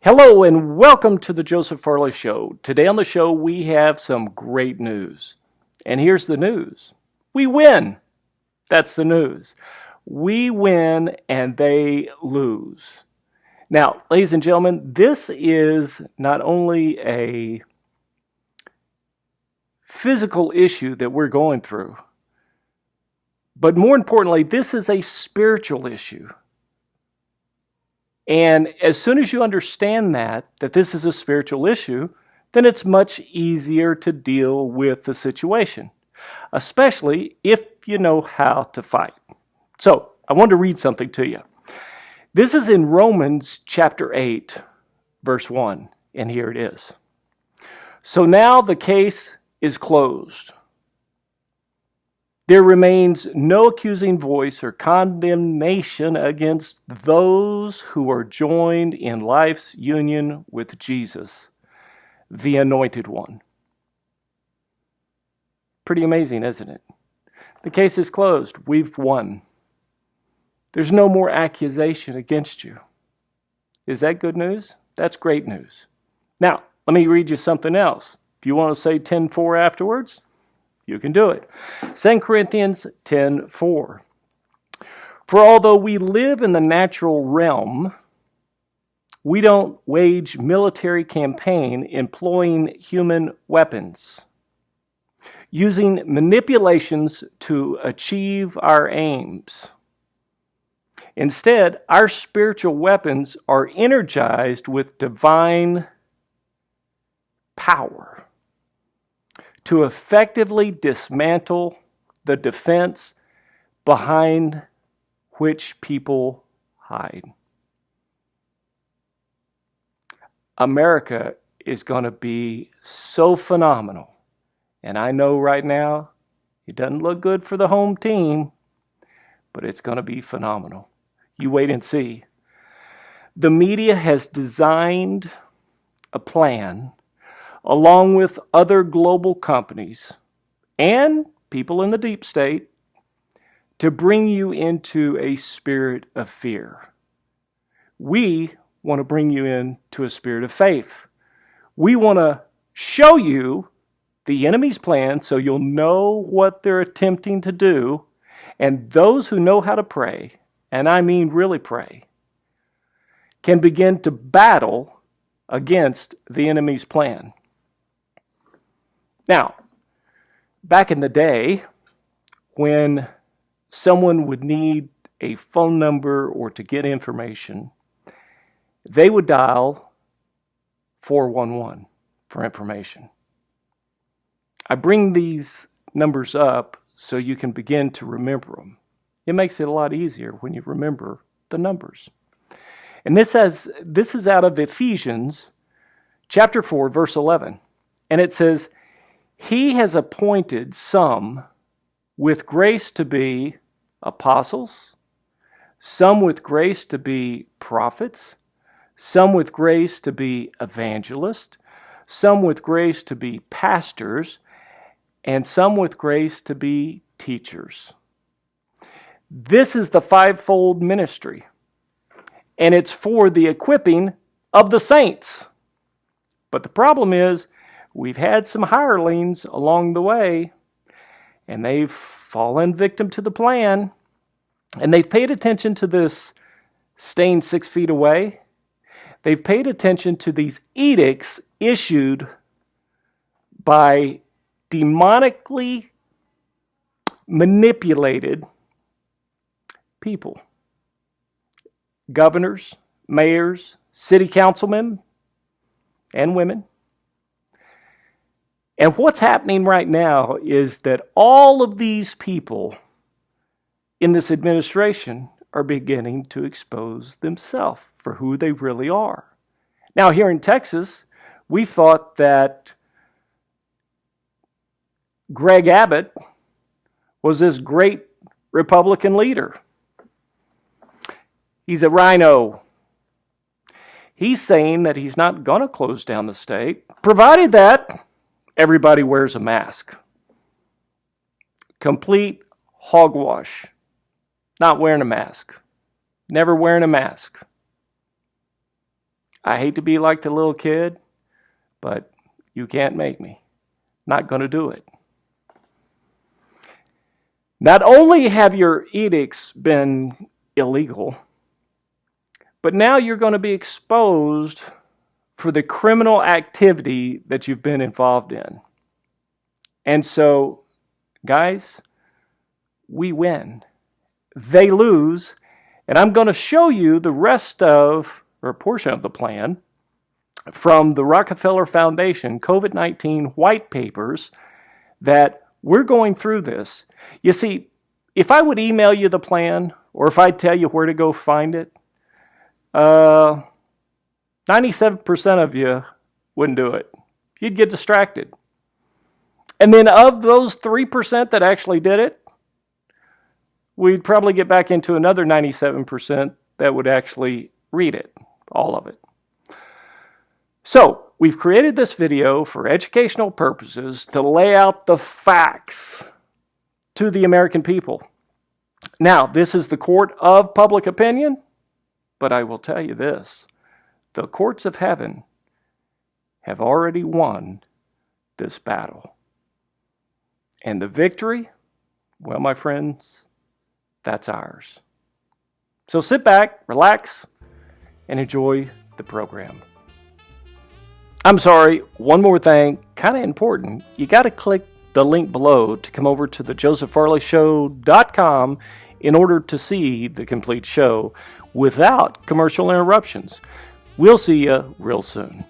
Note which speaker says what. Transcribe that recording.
Speaker 1: Hello and welcome to the Joseph Farley Show. Today on the show we have some great news. And here's the news. We win. That's the news. We win and they lose. Now, ladies and gentlemen, this is not only a physical issue that we're going through, but more importantly, this is a spiritual issue. And as soon as you understand that this is a spiritual issue, then it's much easier to deal with the situation, especially if you know how to fight. So I want to read something to you. This is in Romans chapter 8, verse 1, and here it is. So now the case is closed. There remains no accusing voice or condemnation against those who are joined in life's union with Jesus, the Anointed One. Pretty amazing, isn't it? The case is closed. We've won. There's no more accusation against you. Is that good news? That's great news. Now, let me read you something else. If you want to say 10:4 afterwards, you can do it. 2 Corinthians 10:4. For although we live in the natural realm, we don't wage military campaign employing human weapons, using manipulations to achieve our aims. Instead, our spiritual weapons are energized with divine power to effectively dismantle the defense behind which people hide. America is going to be so phenomenal. And I know right now it doesn't look good for the home team, but it's going to be phenomenal. You wait and see. The media has designed a plan along with other global companies and people in the deep state, to bring you into a spirit of fear. We want to bring you into a spirit of faith. We want to show you the enemy's plan so you'll know what they're attempting to do, and those who know how to pray, and I mean really pray, can begin to battle against the enemy's plan. Now, back in the day, when someone would need a phone number or to get information, they would dial 411 for information. I bring these numbers up so you can begin to remember them. It makes it a lot easier when you remember the numbers. And this is out of Ephesians chapter 4, verse 11. And it says, He has appointed some with grace to be apostles, some with grace to be prophets, some with grace to be evangelists, some with grace to be pastors, and some with grace to be teachers. This is the fivefold ministry, and it's for the equipping of the saints. But the problem is, we've had some hirelings along the way, and they've fallen victim to the plan, and they've paid attention to this staying 6 feet away. They've paid attention to these edicts issued by demonically manipulated people. Governors, mayors, city councilmen, and women. And what's happening right now is that all of these people in this administration are beginning to expose themselves for who they really are. Now, here in Texas, we thought that Greg Abbott was this great Republican leader. He's a rhino. He's saying that he's not going to close down the state, provided that everybody wears a mask. Complete hogwash. Not wearing a mask. Never wearing a mask. I hate to be like the little kid, but you can't make me. Not going to do it. Not only have your edicts been illegal, but now you're going to be exposed for the criminal activity that you've been involved in. And so, guys, we win. They lose. And I'm going to show you the rest of, or a portion of the plan from the Rockefeller Foundation COVID-19 white papers that we're going through this. You see, if I would email you the plan, or if I tell you where to go find it, 97% of you wouldn't do it. You'd get distracted. And then of those 3% that actually did it, we'd probably get back into another 97% that would actually read it, all of it. So, we've created this video for educational purposes to lay out the facts to the American people. Now, this is the court of public opinion, but I will tell you this. The courts of heaven have already won this battle. And the victory, well, my friends, that's ours. So sit back, relax, and enjoy the program. I'm sorry, one more thing, kind of important. You got to click the link below to come over to the josephfarleyshow.com in order to see the complete show without commercial interruptions. We'll see you real soon.